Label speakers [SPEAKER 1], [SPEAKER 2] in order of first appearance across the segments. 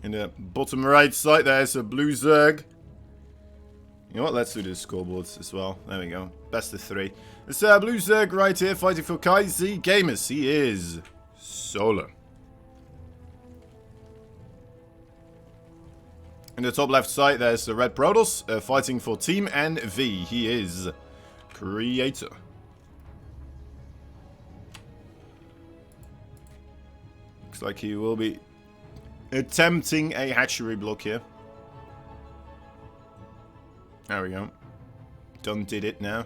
[SPEAKER 1] In the bottom right side, there's a blue Zerg. You know what? Let's do the scoreboards as well. There we go. Best of 3. It's blue Zerg right here fighting for Kaizi Gamers. He is solo. In the top left side, there's the red Protoss fighting for Team NV. He is creator. Looks like he will be attempting a hatchery block here. There we go. Done did it now.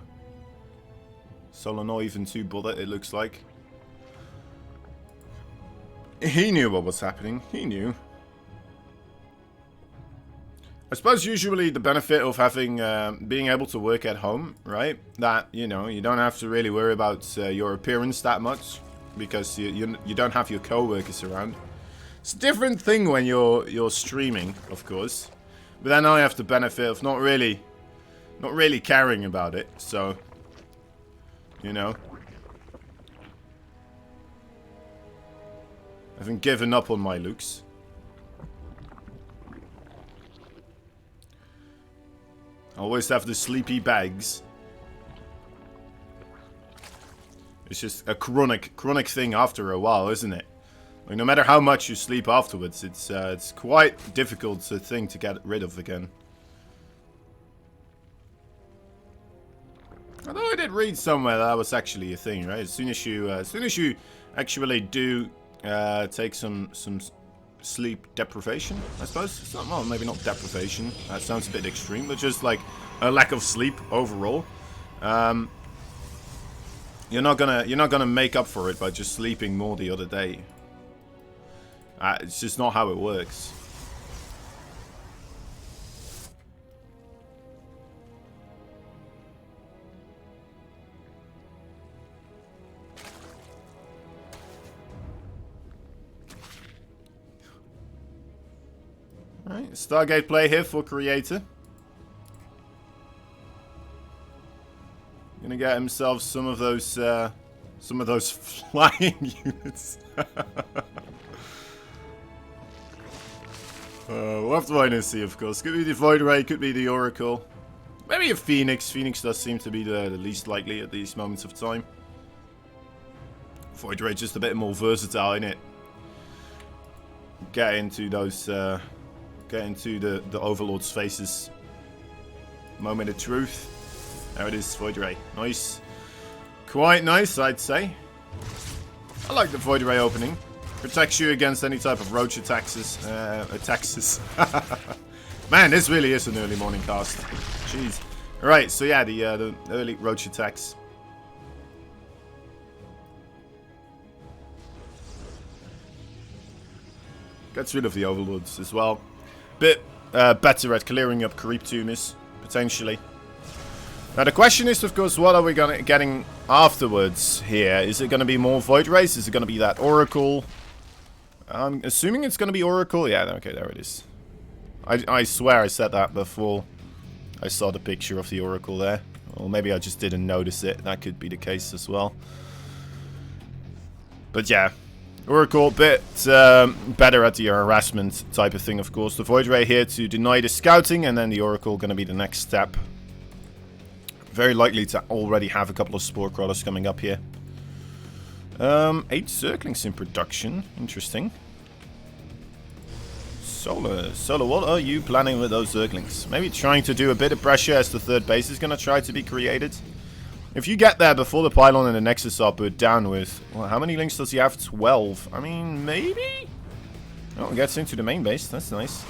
[SPEAKER 1] Solo not even too bothered, it looks like. He knew what was happening. He knew. I suppose usually the benefit of having being able to work at home, right? That, you know, you don't have to really worry about your appearance that much because you don't have your co-workers around. It's a different thing when you're streaming, of course. But then I have the benefit of not really caring about it. So, you know, I haven't given up on my looks. I always have the sleepy bags. It's just a chronic thing after a while, isn't it? Like, no matter how much you sleep afterwards, it's quite difficult thing to get rid of again. Although I did read somewhere that was actually a thing, right? As soon as you actually do take some sleep deprivation, I suppose. It's not, well, maybe not deprivation. That sounds a bit extreme, but just like a lack of sleep overall. You're not gonna make up for it by just sleeping more the other day. It's just not how it works. Alright, Stargate play here for Creator. Gonna get himself some of those flying units. We'll have to wait and see, of course. Could be the Void Ray, could be the Oracle. Maybe a Phoenix. Phoenix does seem to be the least likely at these moments of time. Void Ray just a bit more versatile, innit? Get into those, get into the Overlord's faces. Moment of truth. There it is, Void Ray. Nice. Quite nice, I'd say. I like the Void Ray opening. Protects you against any type of roach attacks. Man, this really is an early morning cast. Jeez. Alright, so yeah, the early roach attacks. Gets rid of the Overlords as well. Bit better at clearing up creep tumors, potentially. Now the question is, of course, what are we getting afterwards here? Is it going to be more Void Rays? Is it going to be that Oracle? I'm assuming it's going to be Oracle. Yeah, okay, there it is. I swear I said that before I saw the picture of the Oracle there. Or maybe I just didn't notice it. That could be the case as well. But yeah, Oracle, bit better at the harassment type of thing, of course. The Void Ray here to deny the scouting, and then the Oracle going to be the next step. Very likely to already have a couple of Spore Crawlers coming up here. 8 Zerglings in production. Interesting. Solar, what are you planning with those Zerglings? Maybe trying to do a bit of pressure as the third base is going to try to be created. If you get there before the pylon and the Nexus are put down with... Well, how many links does he have? 12. I mean, maybe? Oh, it gets into the main base. That's nice.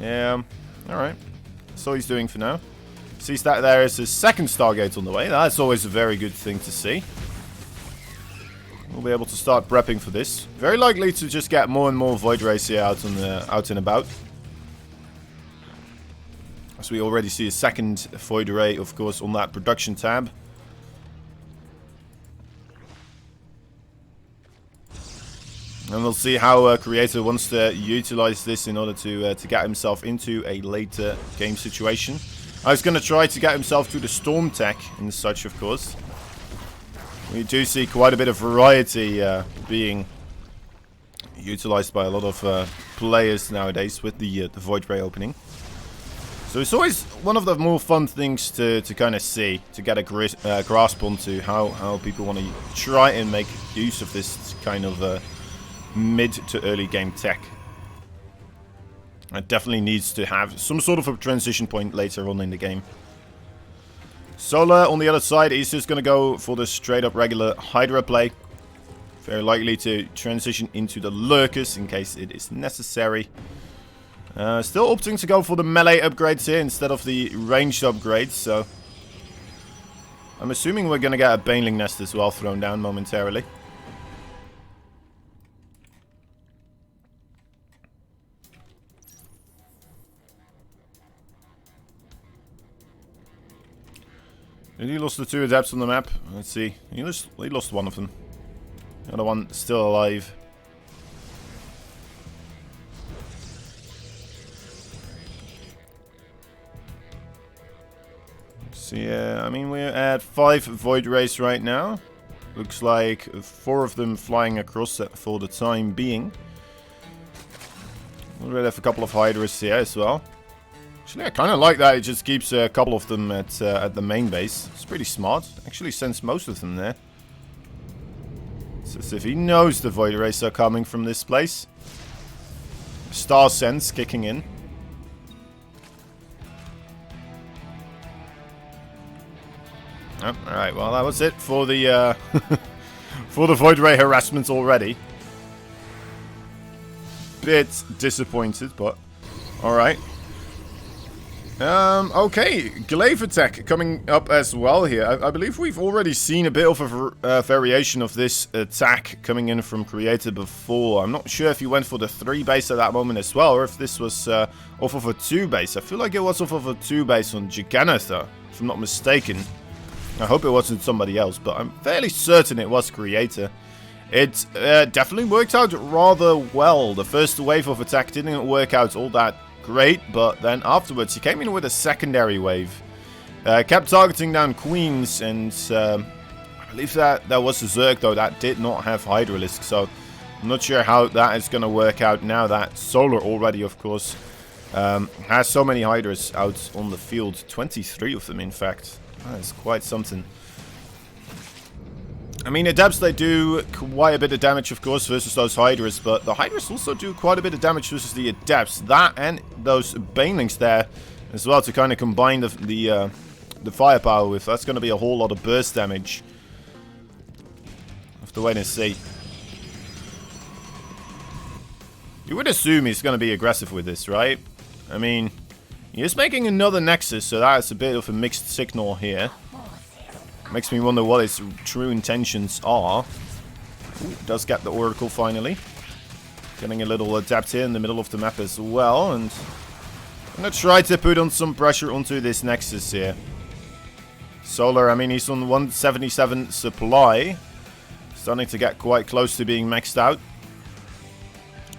[SPEAKER 1] Yeah. Alright. That's all he's doing for now. Sees that there is his second Stargate on the way. That's always a very good thing to see. We'll be able to start prepping for this. Very likely to just get more and more Void Rays here out and about. As we already see a second Void Ray, of course, on that production tab. And we'll see how Creator wants to utilize this in order to get himself into a later game situation. I was going to try to get himself to the Storm Tech and such, of course. We do see quite a bit of variety being utilized by a lot of players nowadays with the Void Ray opening. So it's always one of the more fun things to kind of see, to get a grasp onto how people want to try and make use of this kind of mid to early game tech. It definitely needs to have some sort of a transition point later on in the game. Solar on the other side, he's just going to go for the straight up regular Hydra play. Very likely to transition into the Lurkers in case it is necessary. Still opting to go for the melee upgrades here instead of the ranged upgrades, so I'm assuming we're going to get a Baneling Nest as well thrown down momentarily. And he lost the 2 adepts on the map. Let's see. He lost one of them. The other one still alive. So yeah, I mean we're at 5 Void Rays right now. Looks like 4 of them flying across for the time being. We already have a couple of Hydras here as well. Actually, I kind of like that. It just keeps a couple of them at the main base. It's pretty smart. Actually sends most of them there. It's as if he knows the Void Rays are coming from this place. Star Sense kicking in. Oh, alright, well that was it for the for the Void Ray harassment already. Bit disappointed, but alright. Okay, Glaive attack coming up as well here. I believe we've already seen a bit of a variation of this attack coming in from Creator before. I'm not sure if he went for the 3 base at that moment as well, or if this was off of a 2 base. I feel like it was off of a 2 base on Giganator, if I'm not mistaken. I hope it wasn't somebody else, but I'm fairly certain it was Creator. It definitely worked out rather well. The first wave of attack didn't work out all that great, but then afterwards he came in with a secondary wave. Kept targeting down Queens, and I believe that there was a Zerg though that did not have Hydralisk, so I'm not sure how that is going to work out now that Solar already, of course, has so many Hydras out on the field. 23 of them, in fact. That's quite something. I mean, Adepts, they do quite a bit of damage, of course, versus those Hydras, but the Hydras also do quite a bit of damage versus the Adepts. That and those Banelings there as well, to kind of combine the firepower with. That's going to be a whole lot of burst damage. Have to wait and see. You would assume he's going to be aggressive with this, right? I mean, he is making another Nexus, so that's a bit of a mixed signal here. Makes me wonder what his true intentions are. Ooh, does get the Oracle finally. Getting a little Adept here in the middle of the map as well. And I'm going to try to put on some pressure onto this Nexus here. Solar, I mean, he's on 177 supply. Starting to get quite close to being maxed out.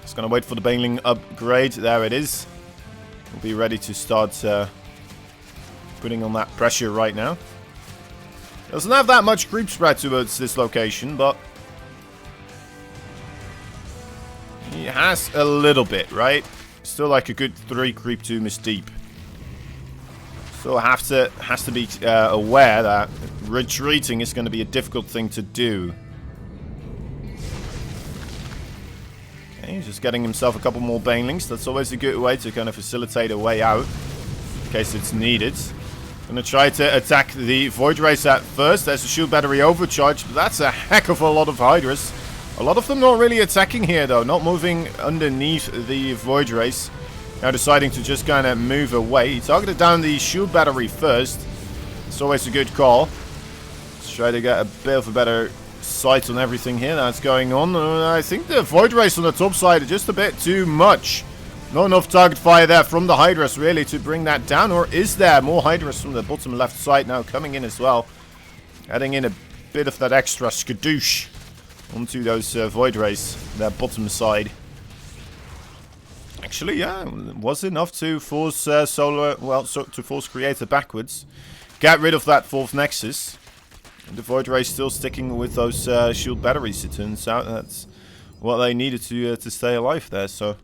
[SPEAKER 1] Just going to wait for the Baneling upgrade. There it is. We'll be ready to start putting on that pressure right now. Doesn't have that much creep spread towards this location, but he has a little bit, right? Still like a good 3 creep to miss deep. Still has to be aware that retreating is going to be a difficult thing to do. Okay, he's just getting himself a couple more Banelings. That's always a good way to kind of facilitate a way out in case it's needed. Gonna try to attack the Void Rays at first. There's a shield battery overcharge, but that's a heck of a lot of Hydras. A lot of them not really attacking here though, not moving underneath the Void Rays. Now deciding to just kind of move away. He targeted down the shield battery first. It's always a good call. Let's try to get a bit of a better sight on everything here that's going on. I think the Void Rays on the top side are just a bit too much. Not enough target fire there from the Hydras really to bring that down, or is there more Hydras from the bottom left side now coming in as well? Adding in a bit of that extra skadoosh onto those Void Rays, their bottom side. Actually, yeah, it was enough to force Solar, well, to force Creator backwards. Get rid of that 4th Nexus. And the Void Rays still sticking with those shield batteries, it turns out. That's what they needed to stay alive there. So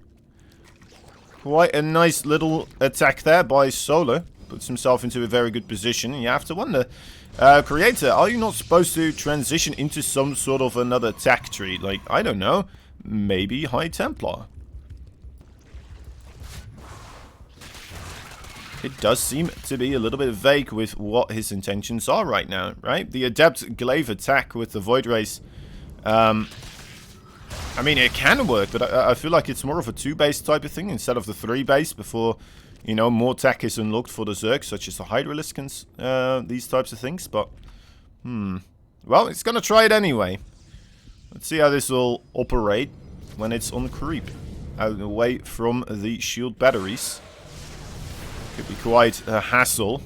[SPEAKER 1] quite a nice little attack there by Solar. Puts himself into a very good position. And you have to wonder, Creator, are you not supposed to transition into some sort of another attack tree? Like, I don't know, maybe High Templar. It does seem to be a little bit vague with what his intentions are right now, right? The Adept Glaive attack with the Void Race. I mean, it can work, but I feel like it's more of a 2-base type of thing instead of the 3-base before, you know, more tech is unlocked for the Zerg, such as the Hydralisk, these types of things. But, well, it's gonna try it anyway. Let's see how this will operate when it's on creep. Out away from the shield batteries. Could be quite a hassle.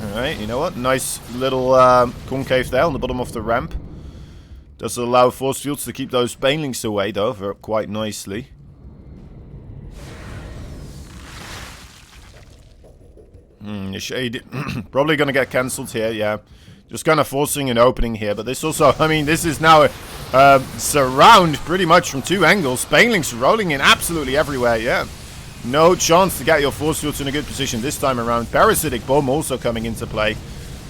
[SPEAKER 1] Alright, you know what? Nice little concave there on the bottom of the ramp. Does allow force fields to keep those banelings away, though, quite nicely. The shade probably going to get cancelled here, yeah. Just kind of forcing an opening here, but this also, I mean, this is now a surround pretty much from 2 angles. Banelings rolling in absolutely everywhere, yeah. No chance to get your force fields in a good position this time around. Parasitic Bomb also coming into play.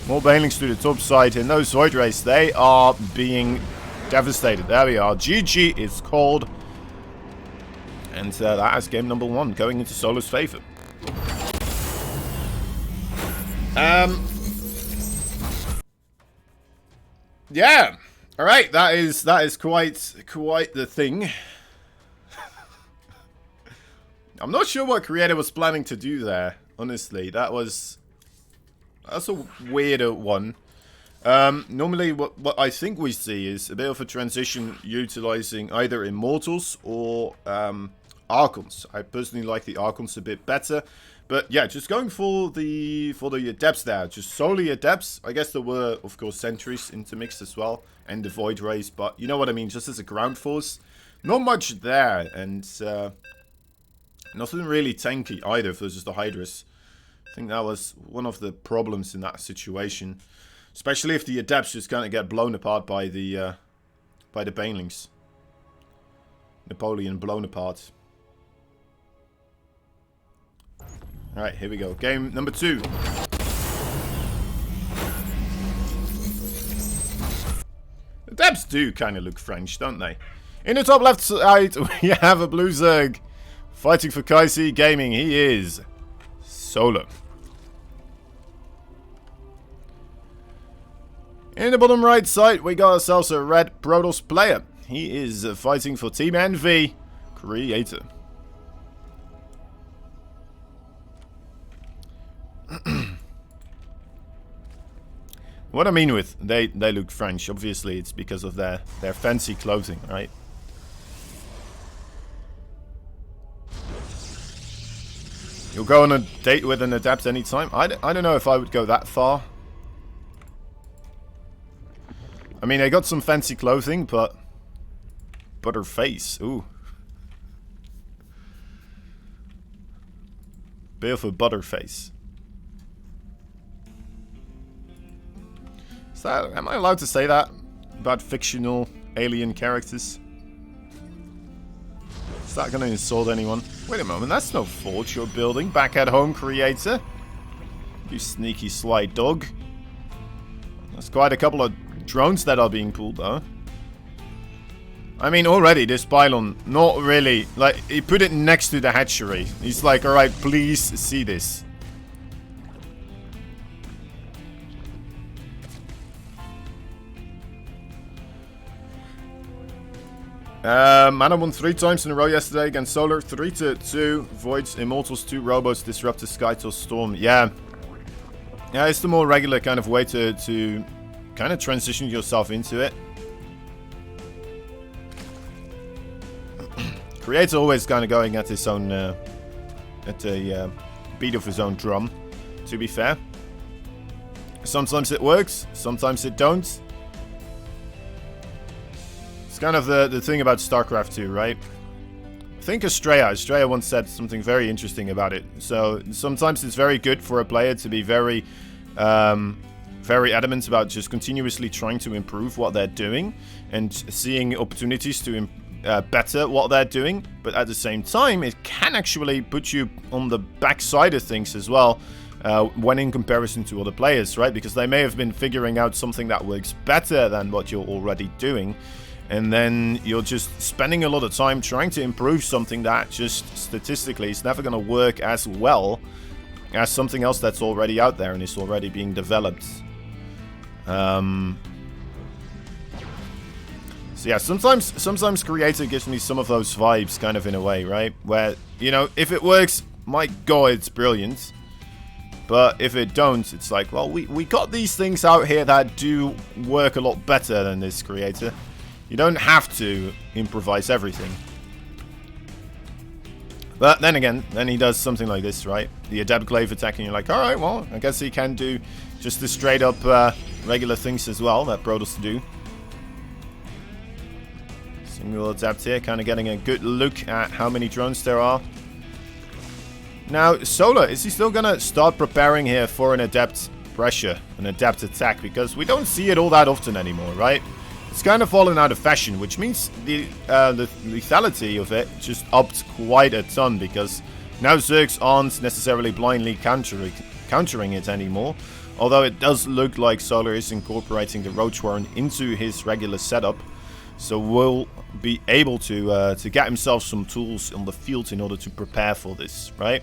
[SPEAKER 1] More banelings to the top side, and those Void Rays, they are being devastated. There we are. GG is called. And that is game number 1, going into Solar's favor. Yeah. All right. That is quite the thing. I'm not sure what Creator was planning to do there. Honestly, that's a weirder one. Normally, what I think we see is a bit of a transition utilizing either Immortals or Archons. I personally like the Archons a bit better. But yeah, just going for the Adepts there. Just solely Adepts. I guess there were, of course, Sentries intermixed as well. And the Void Rays. But you know what I mean? Just as a ground force. Not much there. And nothing really tanky either versus the Hydras. I think that was one of the problems in that situation. Especially if the Adepts just kind of get blown apart by the Banelings. Napoleon blown apart. Alright, here we go. Game number 2. The Adepts do kind of look French, don't they? In the top left side, we have a Blue Zerg. Fighting for Kaisi Gaming. He is Solar. In the bottom right side, we got ourselves a red Protoss player. He is fighting for Team Envy Creator. What I mean with they look French, obviously it's because of their fancy clothing, right? You'll go on a date with an Adept anytime? I don't know if I would go that far. I mean, they got some fancy clothing, but her face, ooh. Bit of a butterface. Is that, am I allowed to say that about fictional alien characters? Is that going to insult anyone? Wait a moment, that's no forge you're building. Back at home, Creator. You sneaky sly dog. There's quite a couple of drones that are being pulled, though. I mean, already, this pylon, not really. Like, he put it next to the hatchery. He's like, alright, please see this. Mana won 3 times in a row yesterday against Solar. 3-2. Voids, Immortals, 2 Robots, Disruptor, Skytor, Storm. Yeah. Yeah, it's the more regular kind of way to kind of transition yourself into it. Creator always kind of going at his own, at a beat of his own drum, to be fair. Sometimes it works, sometimes it don't. It's kind of the thing about StarCraft 2, right? I think Estrella once said something very interesting about it. So sometimes it's very good for a player to be very very adamant about just continuously trying to improve what they're doing and seeing opportunities to better what they're doing. But at the same time, it can actually put you on the backside of things as well when in comparison to other players, right? Because they may have been figuring out something that works better than what you're already doing. And then you're just spending a lot of time trying to improve something that just statistically is never going to work as well as something else that's already out there and is already being developed. So yeah, sometimes Creator gives me some of those vibes kind of in a way, right? Where, you know, if it works, my god, it's brilliant. But if it don't, it's like, well, we got these things out here that do work a lot better than this Creator. You don't have to improvise everything. But then again, then he does something like this, right? The Adept Glaive attack, and you're like, alright, well, I guess he can do just the straight up regular things as well that Protoss do. Single Adept here, kind of getting a good look at how many drones there are. Now, Solar, is he still going to start preparing here for an Adept pressure, an Adept attack? Because we don't see it all that often anymore, right? It's kind of fallen out of fashion, which means the lethality of it just upped quite a ton, because now Zergs aren't necessarily blindly countering it anymore. Although it does look like Solar is incorporating the Roach Warren into his regular setup. So we'll be able to get himself some tools on the field in order to prepare for this, right?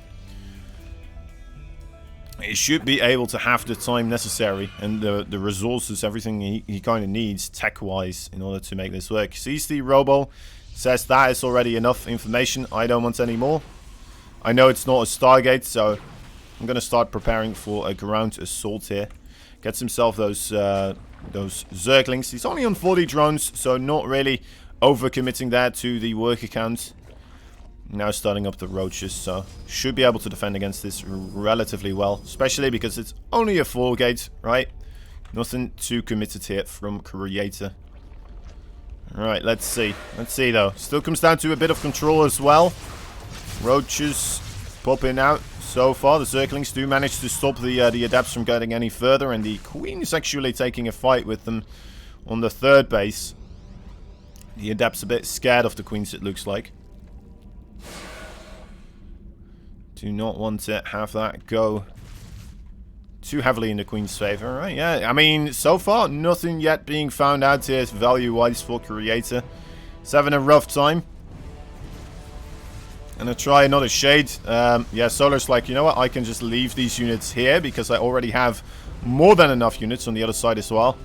[SPEAKER 1] He should be able to have the time necessary and the resources, everything he kind of needs tech-wise in order to make this work. Sees the Robo, says that is already enough information. I don't want any more. I know it's not a Stargate, so I'm going to start preparing for a ground assault here. Gets himself those Zerglings. He's only on 40 drones, so not really overcommitting there to the work account. Now starting up the Roaches, so should be able to defend against this relatively well. Especially because it's only a 4-gate, right? Nothing too committed here from Creator. Alright, let's see. Let's see though. Still comes down to a bit of control as well. Roaches popping out so far. The Zerglings do manage to stop the Adepts from getting any further. And the Queen is actually taking a fight with them on the 3rd base. The Adepts a bit scared of the Queens, it looks like. Do not want to have that go too heavily in the Queen's favor, right? Yeah, I mean, so far, nothing yet being found out here value-wise for Creator. He's having a rough time. Gonna try another Shade. Yeah, Solar's like, you know what? I can just leave these units here because I already have more than enough units on the other side as well.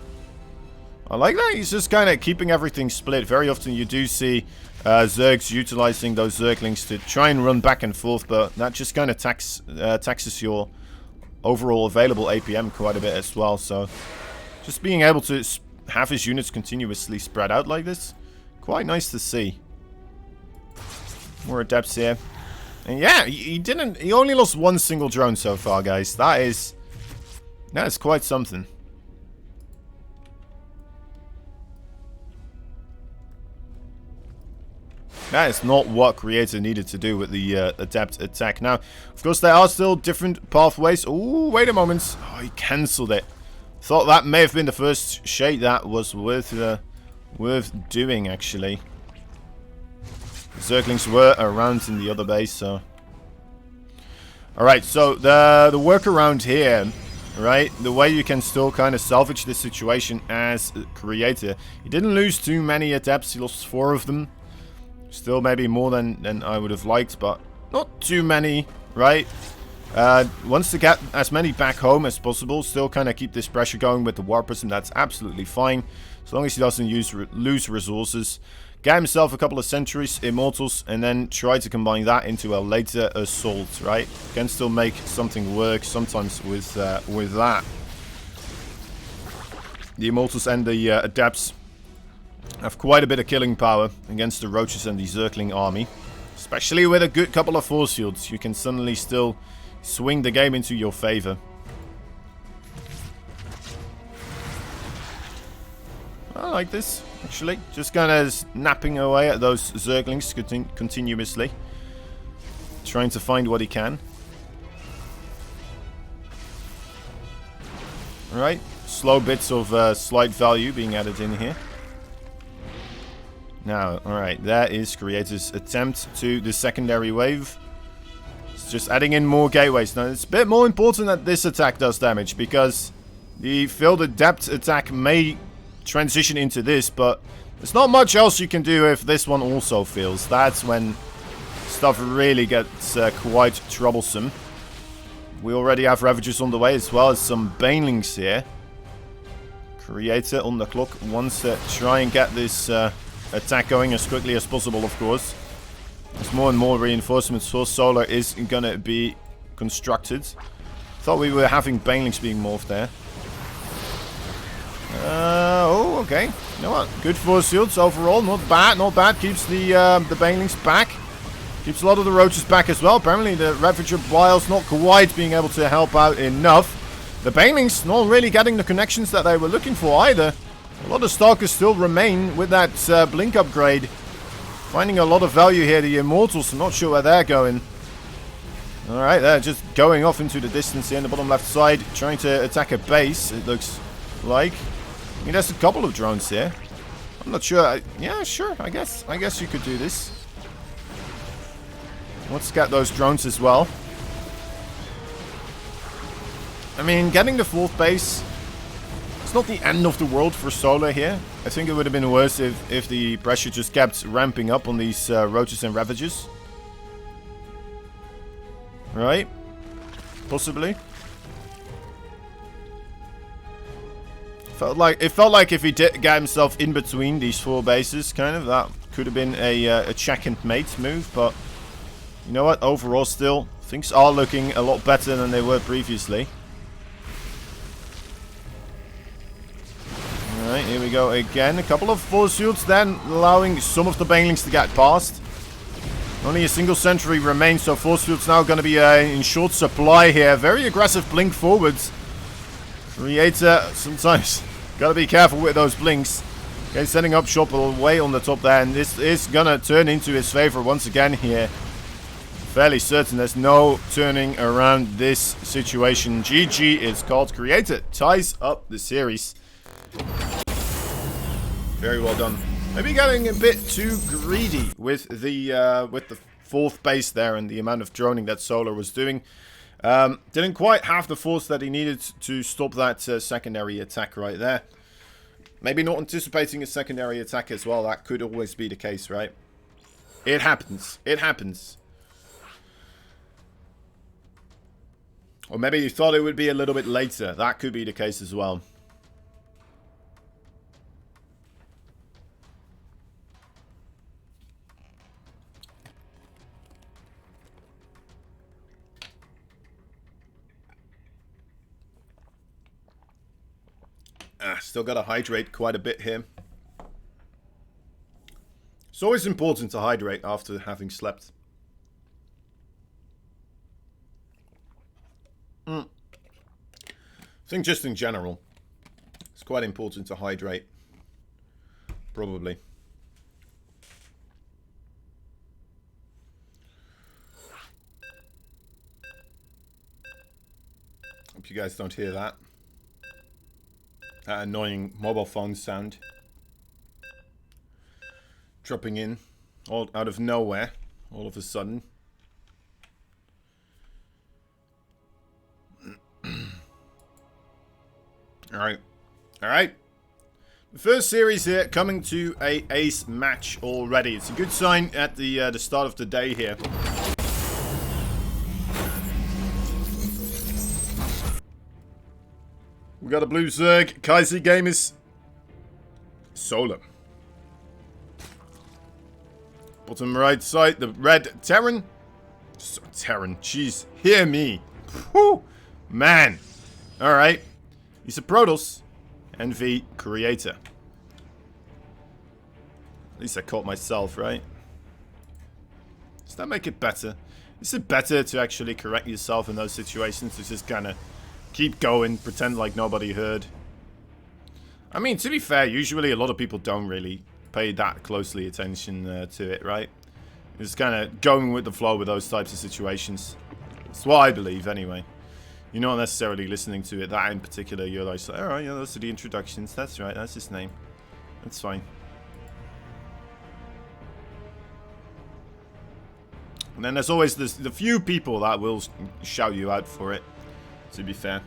[SPEAKER 1] I like that. He's just kind of keeping everything split. Very often you do see Zergs utilizing those Zerglings to try and run back and forth, but that just kind of taxes your overall available APM quite a bit as well. So just being able to have his units continuously spread out like this, quite nice to see. More Adepts here. And yeah, he only lost one single drone so far, guys. That is quite something. That is not what Creator needed to do with the Adept attack. Now, of course, there are still different pathways. Ooh, wait a moment. Oh, he cancelled it. Thought that may have been the first Shade that was worth doing, actually. The Zerglings were around in the other base, so... Alright, so the workaround here, right? The way you can still kind of salvage this situation as Creator. He didn't lose too many Adepts. He lost 4 of them. Still maybe more than I would have liked, but not too many, right? Wants to get as many back home as possible. Still kind of keep this pressure going with the War Prism. That's absolutely fine. As long as he doesn't lose resources. Get himself a couple of Sentries, Immortals, and then try to combine that into a later assault, right? Can still make something work sometimes with that. The Immortals and the Adepts have quite a bit of killing power against the Roaches and the Zergling army. Especially with a good couple of force fields. You can suddenly still swing the game into your favor. I like this, actually. Just kind of napping away at those Zerglings continuously. Trying to find what he can. Alright, slow bits of slight value being added in here. Now, alright, that is Creator's attempt to the secondary wave. It's just adding in more gateways. Now, it's a bit more important that this attack does damage, because the Field Adept attack may transition into this, but there's not much else you can do if this one also fails. That's when stuff really gets quite troublesome. We already have Ravagers on the way, as well as some Banelings here. Creator on the clock wants to try and get this attack going as quickly as possible, of course. As more and more reinforcements for Solar is going to be constructed. Thought we were having Banelings being morphed there. Oh, okay. You know what? Good force fields overall. Not bad, not bad. Keeps the Banelings back. Keeps a lot of the Roaches back as well. Apparently the Ravager Biles not quite being able to help out enough. The Banelings not really getting the connections that they were looking for either. A lot of Stalkers still remain with that Blink upgrade. Finding a lot of value here. The Immortals, I'm not sure where they're going. Alright, they're just going off into the distance here in the bottom left side. Trying to attack a base, it looks like. I mean, there's a couple of drones here. I'm not sure. Yeah, sure, I guess you could do this. Let's get those drones as well. I mean, getting the 4th base, it's not the end of the world for Solar here. I think it would have been worse if the pressure just kept ramping up on these Roaches and Ravagers. Right? Possibly. It felt like if he did get himself in between these 4 bases, kind of, that could have been a check and mate move, but you know what? Overall, still, things are looking a lot better than they were previously. Alright, here we go again. A couple of force fields then, allowing some of the Banelings to get past. Only a single sentry remains, so force fields now going to be in short supply here. Very aggressive blink forwards. Creator, sometimes got to be careful with those blinks. Okay, setting up shop way on the top there, and this is going to turn into his favor once again here. Fairly certain there's no turning around this situation. GG, it's called. Creator ties up the series. Very well done. Maybe getting a bit too greedy with the 4th base there and the amount of droning that Solar was doing. Didn't quite have the force that he needed to stop that secondary attack right there. Maybe not anticipating a secondary attack as well. That could always be the case, right? It happens. It happens. Or maybe you thought it would be a little bit later. That could be the case as well. Still got to hydrate quite a bit here. It's always important to hydrate after having slept. I think just in general, it's quite important to hydrate. Probably. Hope you guys don't hear that. That annoying mobile phone sound. Dropping in all out of nowhere, all of a sudden. Alright. Alright. The first series here coming to a ace match already. It's a good sign at the start of the day here. We got a blue Zerg. Kaiser Gamers. Solar. Bottom right side, the red Terran. Terran, jeez. Hear me. Whew. Man. Alright. He's a Protoss. NV Creator. At least I caught myself, right? Does that make it better? Is it better to actually correct yourself in those situations? To just kind of keep going, pretend like nobody heard? I mean, to be fair, usually a lot of people don't really pay that closely attention to it, right? It's kind of going with the flow with those types of situations. That's what I believe, anyway. You're not necessarily listening to it. That in particular, you're like, alright, yeah, those are the introductions. That's right, that's his name. That's fine. And then there's always the few people that will shout you out for it, to be fair.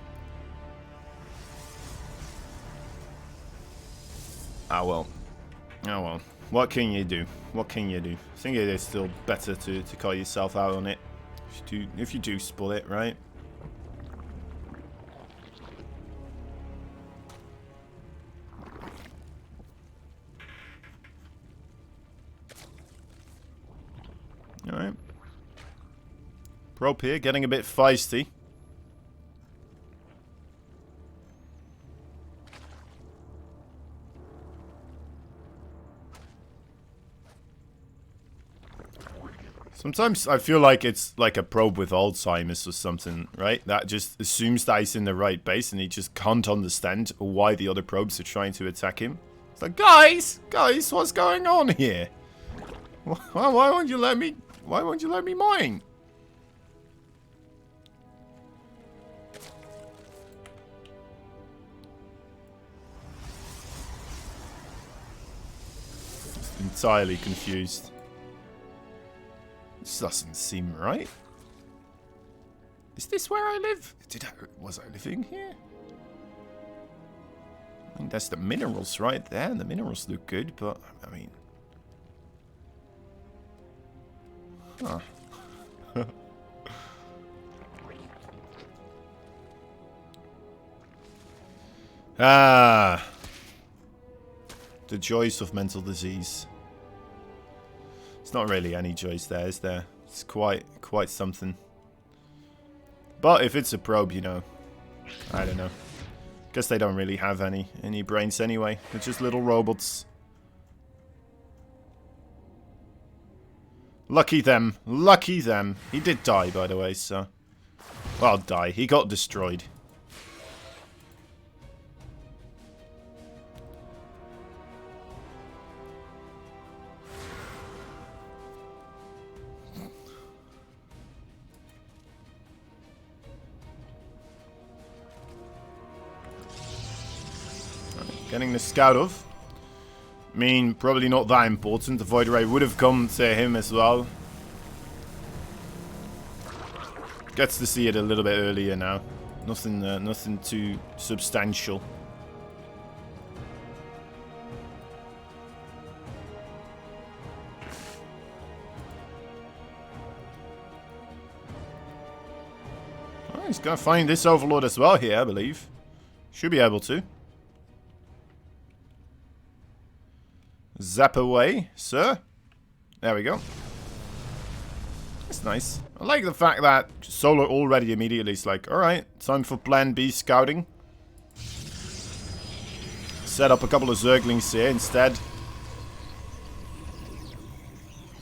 [SPEAKER 1] Ah, well. Oh, well. What can you do? What can you do? I think it is still better to call yourself out on it. If you do spoil it, right? Alright. Probe here, getting a bit feisty. Sometimes I feel like it's like a probe with Alzheimer's or something, right? That just assumes that he's in the right base and he just can't understand why the other probes are trying to attack him. It's like, guys, what's going on here? Why won't you let me mine? Just entirely confused. This doesn't seem right. Is this where I live? Was I living here? I think that's the minerals right there. The minerals look good, but I mean... Huh. Ah. The joys of mental disease. It's not really any joys there, is there? It's quite something. But if it's a probe, you know, I don't know. Guess they don't really have any brains anyway. They're just little robots. Lucky them. Lucky them. He did die, by the way, so... Well, die. He got destroyed. Getting the scout off. I mean, probably not that important. The void ray would have come to him as well. Gets to see it a little bit earlier now. Nothing too substantial. Oh, he's gonna find this overlord as well here, I believe. Should be able to. Zap away, sir. There we go. That's nice. I like the fact that Solar already immediately is like, alright, time for plan B scouting. Set up a couple of Zerglings here instead.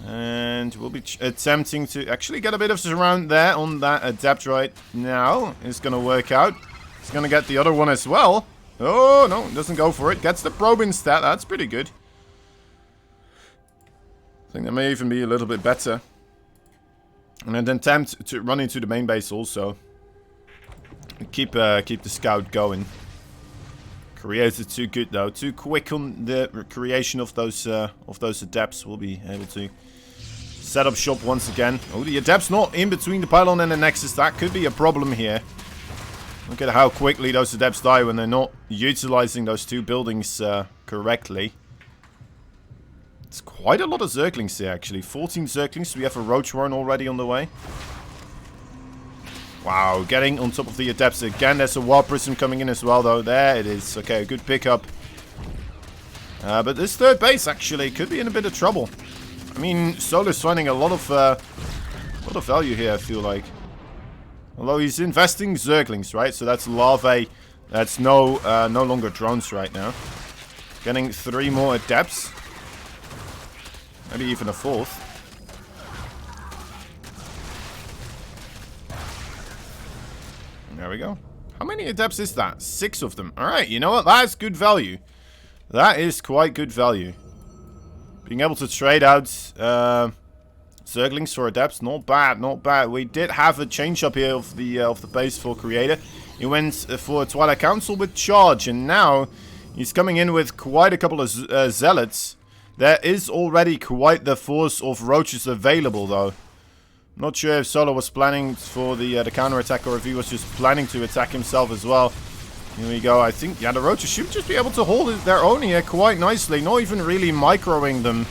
[SPEAKER 1] And we'll be attempting to actually get a bit of surround there on that Adept right now. It's going to work out. It's going to get the other one as well. Oh, no, doesn't go for it. Gets the probe instead. That's pretty good. I think that may even be a little bit better. And then attempt to run into the main base also. Keep the scout going. Created too good though. Too quick on the creation of those adepts. We'll be able to set up shop once again. Oh, the adept's not in between the pylon and the nexus. That could be a problem here. Look at how quickly those adepts die when they're not utilizing those two buildings correctly. It's quite a lot of Zerglings here, actually. 14 Zerglings. We have a Roach Warren already on the way. Wow, getting on top of the Adepts again. There's a Wild Prism coming in as well, though. There it is. Okay, good pickup. But this third base, actually, could be in a bit of trouble. I mean, Solar's finding a lot of value here, I feel like. Although he's investing Zerglings, right? So that's larvae. That's no longer drones right now. Getting 3 more Adepts. Maybe even a 4th. There we go. How many Adepts is that? 6 of them. Alright, you know what? That's good value. That is quite good value. Being able to trade out Zerglings for Adepts, not bad, not bad. We did have a change up here of the base for Creator. He went for Twilight Council with Charge, and now he's coming in with quite a couple of Zealots. There is already quite the force of Roaches available, though. Not sure if Solo was planning for the counter-attack, or if he was just planning to attack himself as well. Here we go. I think, yeah, the Roaches should just be able to hold their own here quite nicely. Not even really microing them.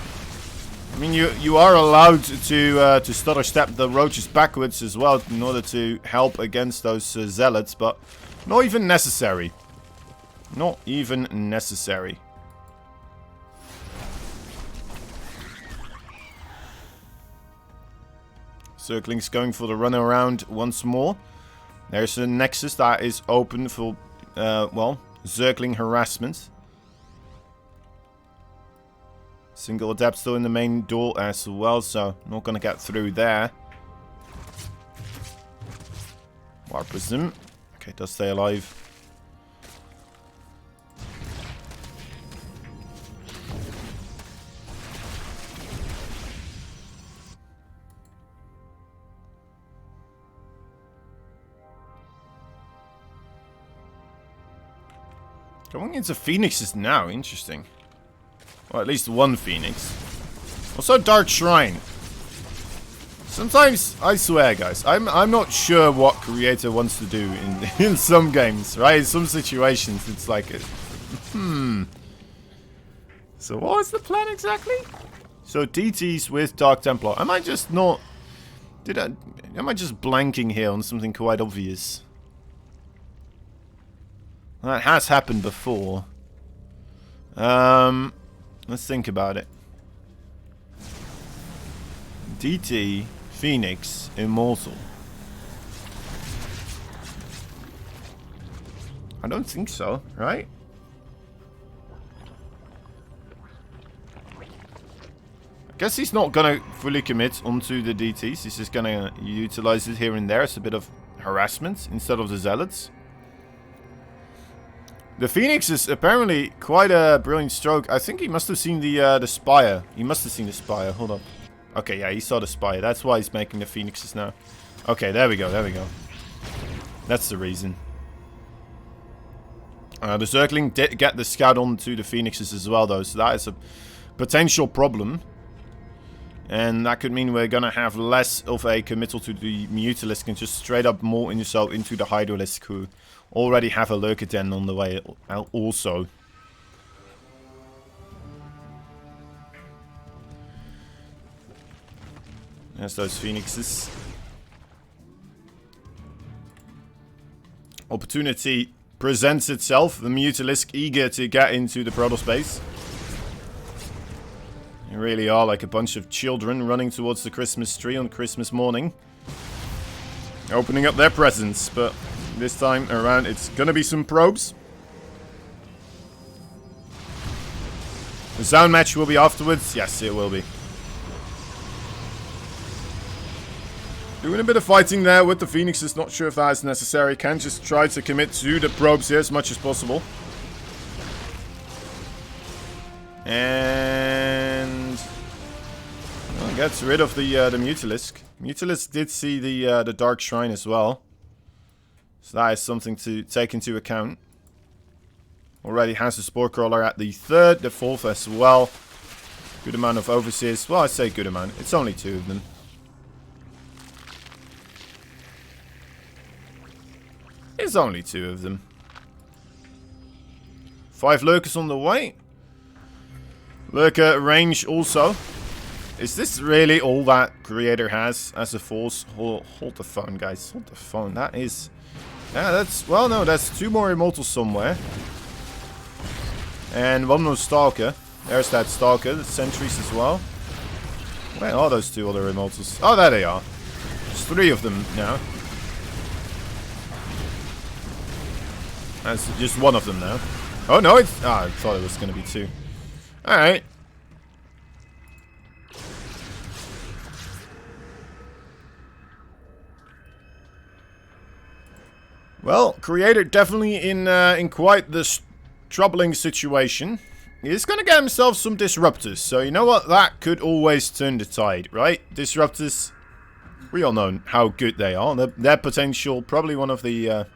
[SPEAKER 1] I mean, you are allowed to stutter step the Roaches backwards as well in order to help against those Zealots, but not even necessary. Not even necessary. Zerglings going for the run around once more. There's a Nexus that is open for, well, Zergling harassment. Single Adept still in the main door as well, so not gonna get through there. Warp Prism. Okay, does stay alive. Going into Phoenixes now, interesting. Well, at least one Phoenix. Also, Dark Shrine. Sometimes, I swear, guys, I'm not sure what Creator wants to do in some games, right? In some situations, it's like, So, what was the plan exactly? So, DTs with Dark Templar. Am I just not... Am I just blanking here on something quite obvious? That has happened before. Let's think about it. DT, Phoenix, Immortal. I don't think so, right? I guess he's not gonna fully commit onto the DTs. He's just gonna utilize it here and there as a bit of harassment instead of the Zealots. The Phoenix is apparently quite a brilliant stroke. I think he must have seen the Spire. He must have seen the Spire. Hold up. Okay, yeah, he saw the Spire. That's why he's making the Phoenixes now. Okay, there we go, there we go. That's the reason. The Zergling did get the Scout onto the Phoenixes as well, though. So that is a potential problem. And that could mean we're gonna have less of a committal to the Mutalisk and just straight up more yourself into the Hydralisk, who already have a Lurker Den on the way also. There's those Phoenixes. Opportunity presents itself. The Mutalisk eager to get into the Protoss space. They really are like a bunch of children running towards the Christmas tree on Christmas morning. Opening up their presents, but this time around it's gonna be some probes. The sound match will be afterwards. Yes, it will be. Doing a bit of fighting there with the Phoenixes. Not sure if that is necessary. Can just try to commit to the probes here as much as possible. And well, gets rid of the Mutalisk. Mutalisk did see the Dark Shrine as well, so that is something to take into account. Already has a Spore Crawler at the 3rd, the 4th as well. Good amount of Overseers. Well, I say good amount. It's only 2 of them. It's only 2 of them. 5 Lurkers on the way. Lurker range also. Is this really all that Creator has as a force? Hold the phone, guys. Hold the phone. That is... yeah, that's... well, no, that's 2 more Immortals somewhere. And 1 more Stalker. There's that Stalker. The Sentries as well. Where are those 2 other Immortals? Oh, there they are. There's 3 of them now. That's just 1 of them now. Oh, no, it's... ah, I thought it was going to be 2. Alright. Well, Creator definitely in quite this troubling situation. he's going to get himself some disruptors. So you know what? That could always turn the tide, right? Disruptors, we all know how good they are. Their potential, probably one of the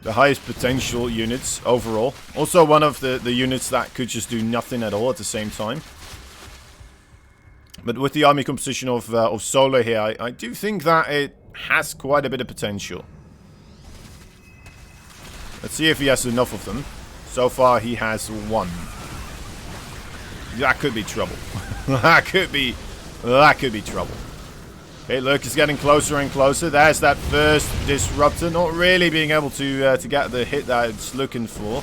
[SPEAKER 1] highest potential units overall. Also one of the units that could just do nothing at all at the same time. But with the army composition of Solar here, I do think that it has quite a bit of potential. Let's see if he has enough of them. So far, he has 1. That could be trouble. that could be trouble. Okay, Lurk is getting closer and closer. There's that first disruptor, not really being able to get the hit that it's looking for.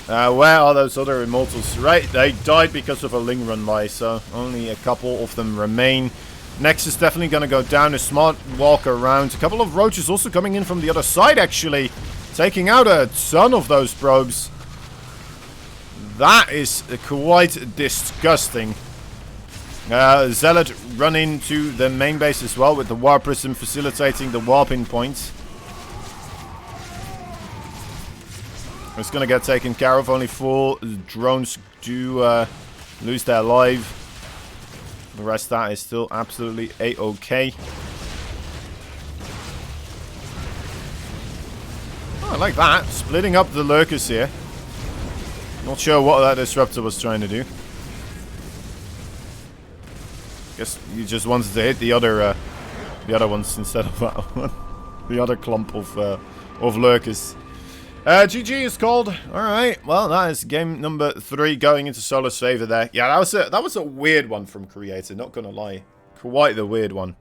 [SPEAKER 1] Where are those other immortals? Right, they died because of a Ling run by, so only a couple of them remain. Next is definitely going to go down. A smart walk around. A couple of roaches also coming in from the other side, actually. Taking out a ton of those probes. That is quite disgusting. Zealot running to the main base as well with the Warp Prism facilitating the warping points. It's going to get taken care of. Only 4 drones do lose their life. The rest of that is still absolutely a-okay. Oh, I like that. Splitting up the lurkers here. Not sure what that disruptor was trying to do. Guess he just wanted to hit the other ones instead of that one. The other clump of lurkers. GG is called. Alright, well, that is game number 3 going into Solar's favor there. Yeah, that was a weird one from Creator, not gonna lie. Quite the weird one.